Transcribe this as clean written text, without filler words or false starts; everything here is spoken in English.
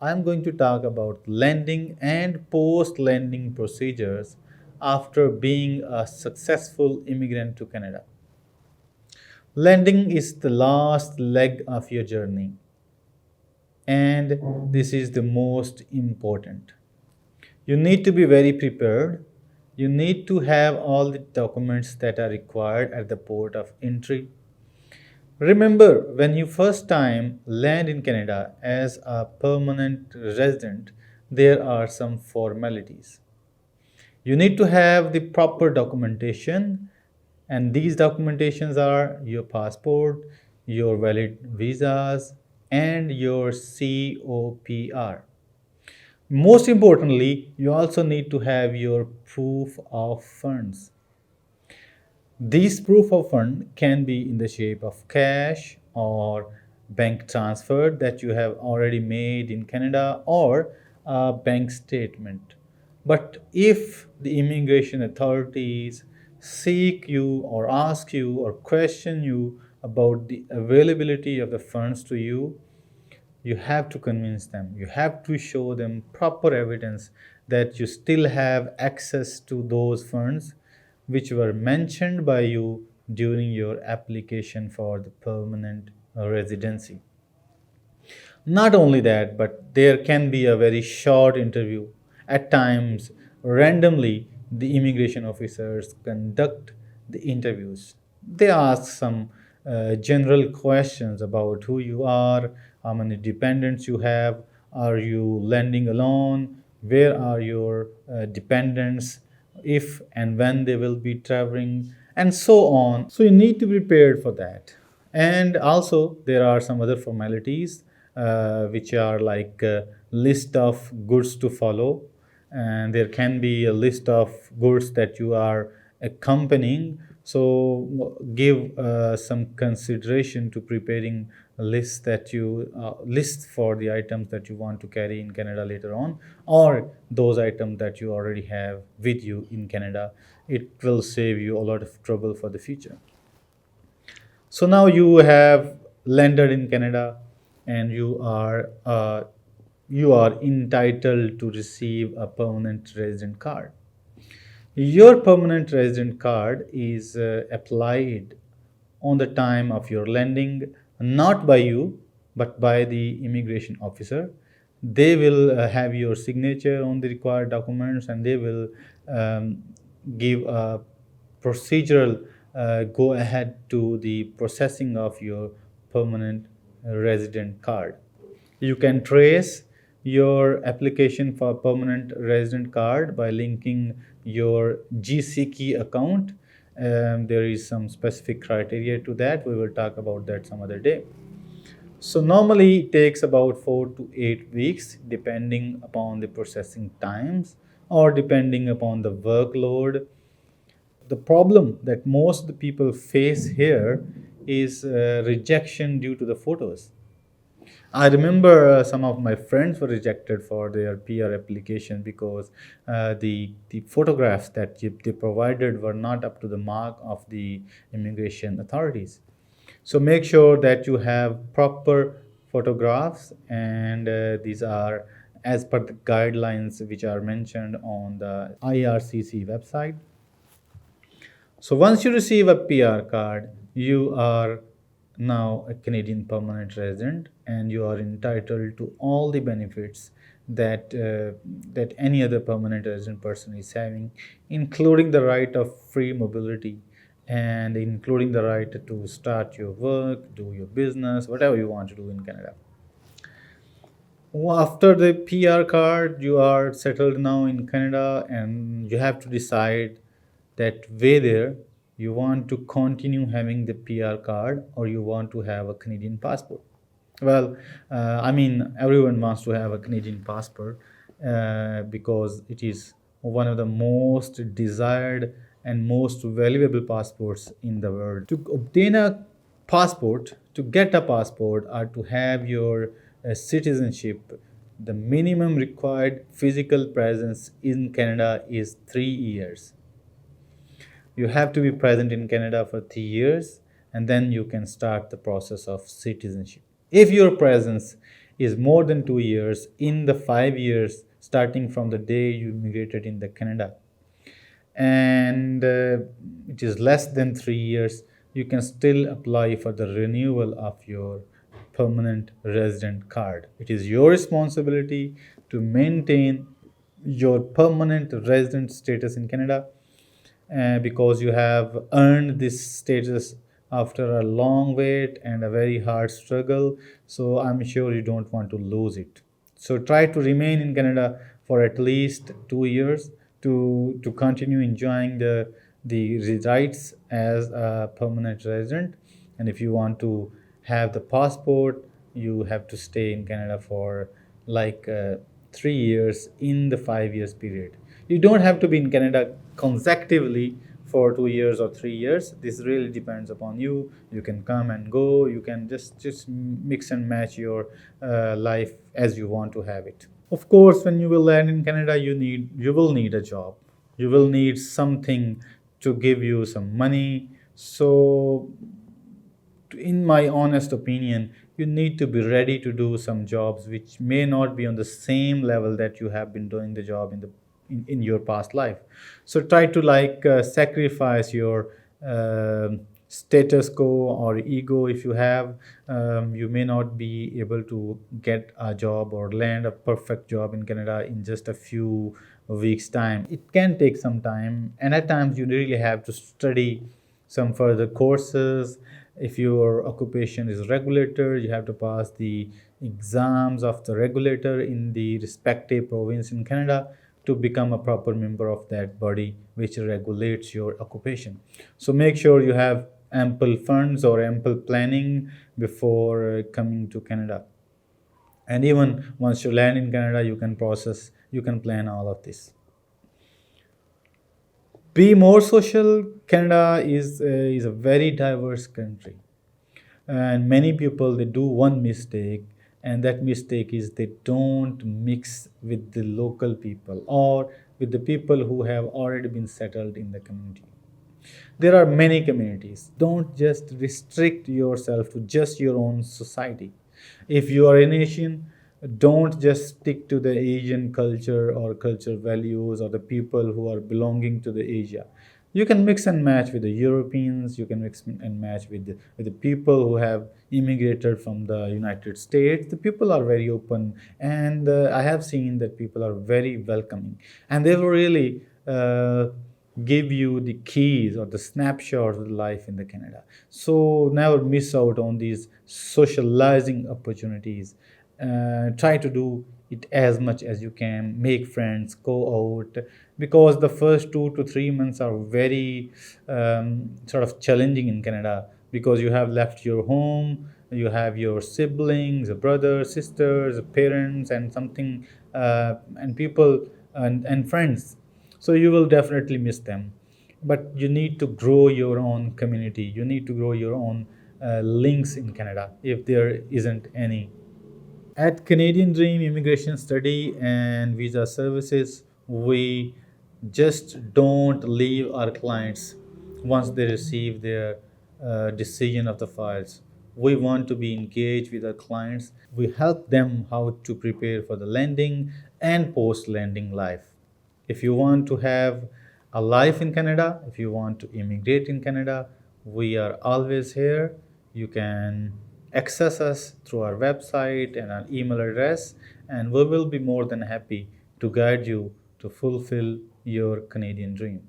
I'm going to talk about lending and post-lending procedures after being a successful immigrant to Canada. Lending is the last leg of your journey, and this is the most important. You need to be very prepared. You need to have all the documents that are required at the port of entry. Remember, when you first time land in Canada as a permanent resident, there are some formalities. You need to have the proper documentation, and these documentations are your passport, your valid visas, and your COPR. Most importantly, you also need to have your proof of funds. These proof of fund can be in the shape of cash or bank transfer that you have already made in Canada or a bank statement. But if the immigration authorities seek you or ask you or question you about the availability of the funds to you, you have to convince them. You have to show them proper evidence that you still have access to those funds which were mentioned by you during your application for the permanent residency. Not only that, but there can be a very short interview. At times, randomly, the immigration officers conduct the interviews. They ask some general questions about who you are, how many dependents you have, are you lending alone, where are your dependents, if and when they will be traveling, and so on. So you need to be prepared for that. And also, there are some other formalities which are like a list of goods to follow, and there can be a list of goods that you are accompanying. So give some consideration to preparing a list that you list for the items that you want to carry in Canada later on, or those items that you already have with you in Canada. It will save you a lot of trouble for the future. So now you have landed in Canada, and you are entitled to receive a permanent resident card. Your permanent resident card is applied on the time of your landing, not by you, but by the immigration officer. They will have your signature on the required documents, and they will um, give a procedural go ahead to the processing of your permanent resident card. You can trace your application for permanent resident card by linking your GCK account. There is some specific criteria to that. We will talk about that some other day. So normally it takes about 4 to 8 weeks depending upon the processing times or depending upon the workload. The problem that most of the people face here is rejection due to the photos. I remember some of my friends were rejected for their PR application because the photographs that they provided were not up to the mark of the immigration authorities. So make sure that you have proper photographs, and these are as per the guidelines which are mentioned on the IRCC website. So once you receive a PR card, you are now a Canadian permanent resident, and you are entitled to all the benefits that any other permanent resident person is having, including the right of free mobility and including the right to start your work, do your business, whatever you want to do in Canada. After the PR card, you are settled now in Canada, and you have to decide that whether you want to continue having the PR card or you want to have a Canadian passport. Well, I mean, everyone wants to have a Canadian passport because it is one of the most desired and most valuable passports in the world. To obtain a passport, to get a passport, or to have your citizenship, the minimum required physical presence in Canada is 3 years. You have to be present in Canada for 3 years, and then you can start the process of citizenship. If your presence is more than 2 years in the 5 years starting from the day you immigrated in the Canada, and it is less than 3 years, you can still apply for the renewal of your permanent resident card. It is your responsibility to maintain your permanent resident status in Canada, because you have earned this status after a long wait and a very hard struggle. So I'm sure you don't want to lose it. So try to remain in Canada for at least 2 years to continue enjoying the rights as a permanent resident. And if you want to have the passport, you have to stay in Canada for like 3 years in the 5 years period. You don't have to be in Canada consecutively for 2 years or 3 years. This really depends upon you. You can come and go. You can just mix and match your life as you want to have it. Of course, when you will land in Canada, you will need a job. You will need something to give you some money. So in my honest opinion, you need to be ready to do some jobs which may not be on the same level that you have been doing the job in your past life. So try to sacrifice your status quo or ego. If you have, you may not be able to get a job or land a perfect job in Canada in just a few weeks time. It can take some time, and at times you really have to study some further courses. If your occupation is regulator, you have to pass the exams of the regulator in the respective province in Canada to become a proper member of that body which regulates your occupation. So make sure you have ample funds or ample planning before coming to Canada. And even once you land in Canada, you can plan all of this. Be more social. Canada is a very diverse country, and many people, they do one mistake, and that mistake is they don't mix with the local people or with the people who have already been settled in the community. There are many communities. Don't just restrict yourself to just your own society. If you are an Asian, don't just stick to the Asian culture or culture values or the people who are belonging to the Asia. You can mix and match with the Europeans, you can mix and match with the people who have immigrated from the United States. The people are very open, and I have seen that people are very welcoming, and they will really give you the keys or the snapshots of life in the Canada. So never miss out on these socializing opportunities. Try to do it as much as you can. Make friends, go out, because the first 2 to 3 months are very sort of challenging in Canada, because you have left your home, you have your siblings, brothers, sisters, parents, and something, and people and friends. So you will definitely miss them, but you need to grow your own community. You need to grow your own links in Canada if there isn't any. At Canadian Dream Immigration Study and Visa Services, we just don't leave our clients once they receive their decision of the files. We want to be engaged with our clients. We help them how to prepare for the landing and post landing life. If you want to have a life in Canada, if you want to immigrate in Canada, we are always here. You can access us through our website and our email address, and we will be more than happy to guide you to fulfill your Canadian dream.